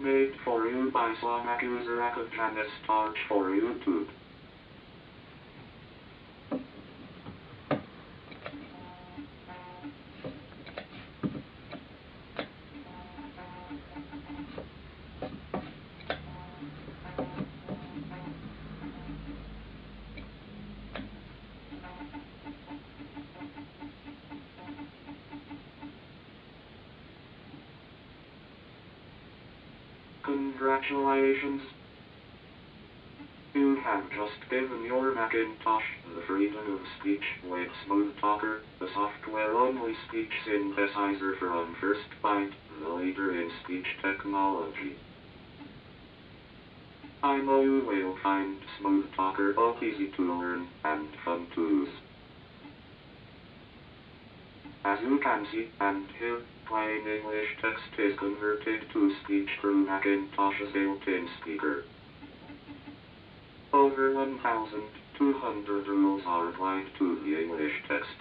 Made for you by Slamak user and start for YouTube. Congratulations! You have just given your Macintosh the freedom of speech with SmoothTalker, the software-only speech synthesizer from First Byte, the leader in speech technology. I know you will find SmoothTalker both easy to learn and fun to use. As you can see and hear, plain English text is converted to speech through Macintosh's built-in speaker. Over 1,200 rules are applied to the English text.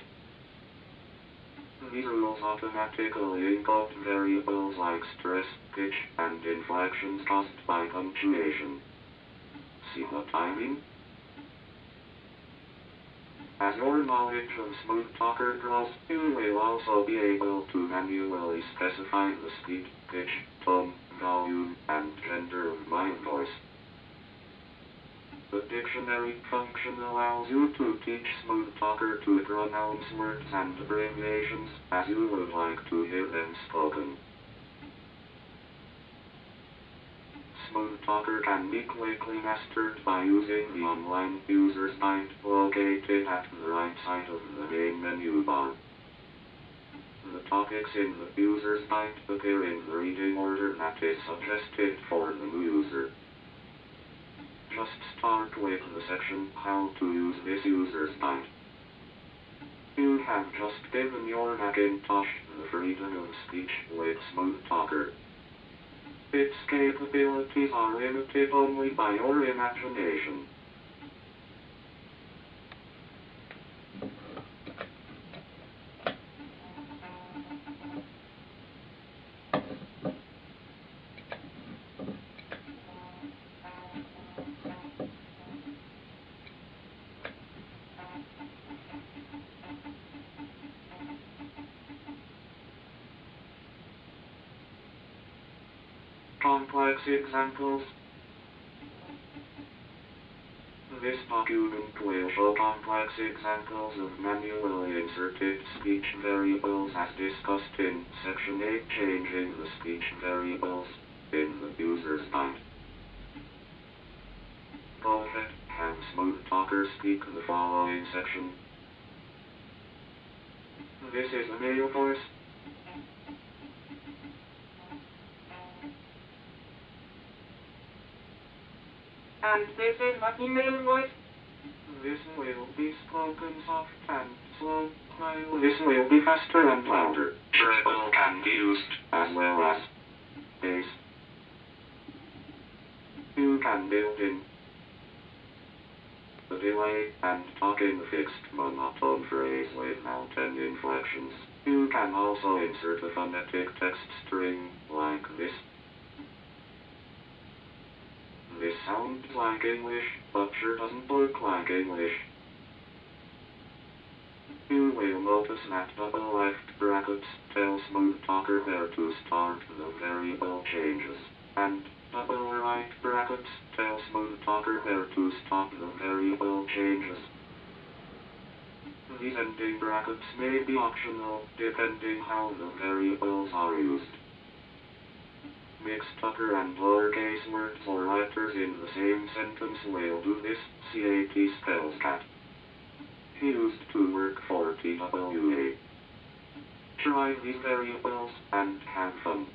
These rules automatically encode variables like stress, pitch, and inflections caused by punctuation. See what I mean? As your knowledge of SmoothTalker grows, you will also be able to manually specify the speed, pitch, tone, volume, and gender of my voice. The dictionary function allows you to teach SmoothTalker to pronounce words and abbreviations as you would like to hear them spoken. SmoothTalker can be quickly mastered by using the online user's guide located at the right side of the main menu bar. The topics in the user's guide appear in the reading order that is suggested for the new user. Just start with the section How to use this user's guide. You have just given your Macintosh the freedom of speech with SmoothTalker. Its capabilities are limited only by your imagination. Complex examples. This document will show complex examples of manually inserted speech variables as discussed in Section 8, changing the speech variables in the user's guide. Go ahead, have SmoothTalker speak the following section. This is a male voice. And this is a female voice. This will be spoken soft and slow, while this will be faster and louder. Treble can be used, as well as bass. You can build in the delay and talk in a fixed monotone phrase without any inflections. You can also insert a phonetic text string, like this. This sounds like English, but sure doesn't look like English. You will notice that double left brackets tell SmoothTalker where to start the variable changes, and double right brackets tell SmoothTalker where to stop the variable changes. These ending brackets may be optional, depending how the variables are used. Mixed upper and lowercase words or letters in the same sentence will do this. CAT spells cat. He used to work for TWA. Try these variables and have fun.